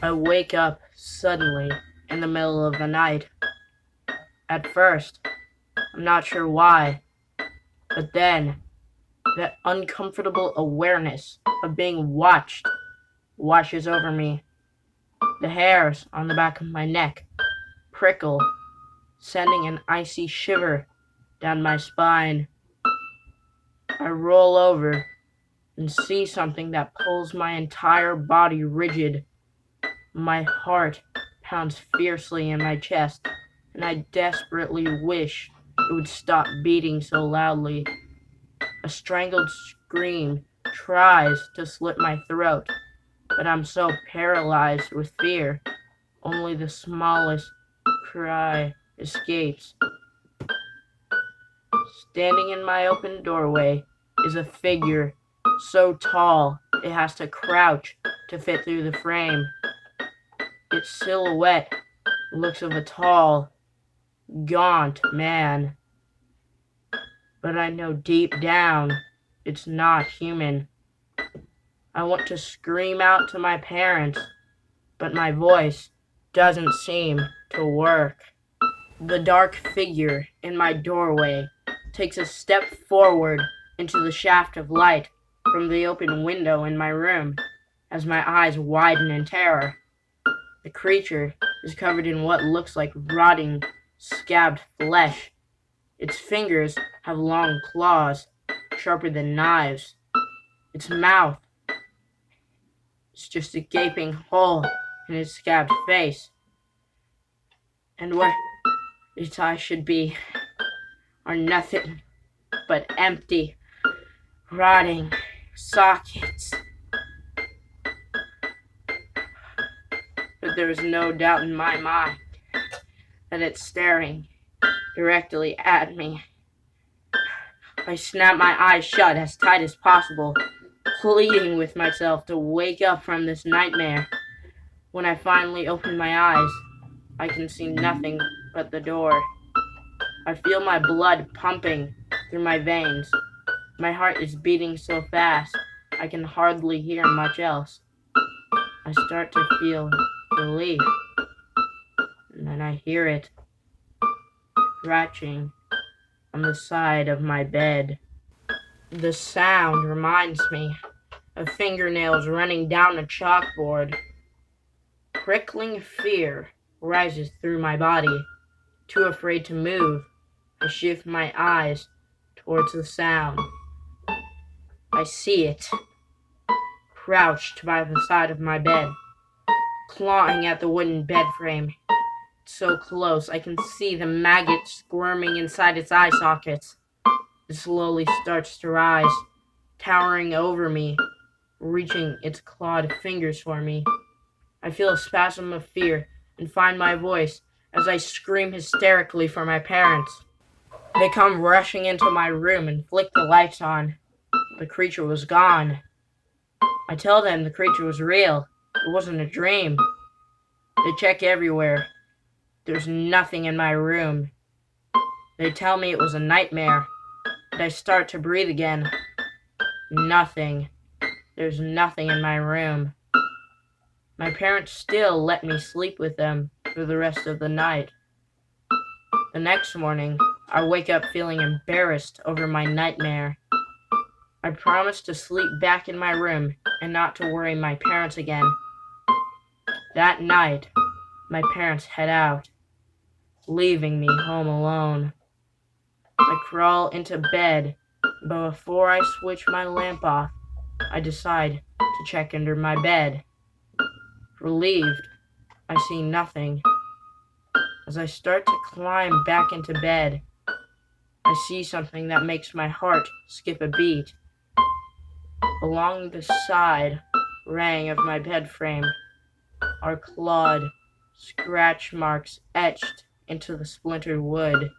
I wake up suddenly in the middle of the night. At first, I'm not sure why, but then that uncomfortable awareness of being watched washes over me. The hairs on the back of my neck prickle, sending an icy shiver down my spine. I roll over and see something that pulls my entire body rigid. My heart pounds fiercely in my chest, and I desperately wish it would stop beating so loudly. A strangled scream tries to slit my throat, but I'm so paralyzed with fear, only the smallest cry escapes. Standing in my open doorway is a figure so tall it has to crouch to fit through the frame. Its silhouette looks of a tall, gaunt man, but I know deep down it's not human. I want to scream out to my parents, but my voice doesn't seem to work. The dark figure in my doorway takes a step forward into the shaft of light from the open window in my room as my eyes widen in terror. The creature is covered in what looks like rotting, scabbed flesh. Its fingers have long claws, sharper than knives. Its mouth is just a gaping hole in its scabbed face. And where its eyes should be are nothing but empty, rotting sockets. But there is no doubt in my mind that it's staring directly at me. I snap my eyes shut as tight as possible, pleading with myself to wake up from this nightmare. When I finally open my eyes, I can see nothing but the door. I feel my blood pumping through my veins. My heart is beating so fast, I can hardly hear much else. I start to feel relief, and then I hear it scratching on the side of my bed. The sound reminds me of fingernails running down a chalkboard. Prickling fear rises through my body. Too afraid to move, I shift my eyes towards the sound. I see it, crouched by the side of my bed, clawing at the wooden bed frame. So close, I can see the maggot squirming inside its eye sockets. It slowly starts to rise, towering over me, reaching its clawed fingers for me. I feel a spasm of fear and find my voice as I scream hysterically for my parents. They come rushing into my room and flick the lights on. The creature was gone. I tell them the creature was real. It wasn't a dream. They check everywhere. There's nothing in my room. They tell me it was a nightmare. But I start to breathe again. Nothing. There's nothing in my room. My parents still let me sleep with them for the rest of the night. The next morning, I wake up feeling embarrassed over my nightmare. I promise to sleep back in my room and not to worry my parents again. That night, my parents head out, leaving me home alone. I crawl into bed, but before I switch my lamp off, I decide to check under my bed. Relieved, I see nothing. As I start to climb back into bed, I see something that makes my heart skip a beat. Along the side rang of my bed frame are clawed scratch marks etched into the splintered wood.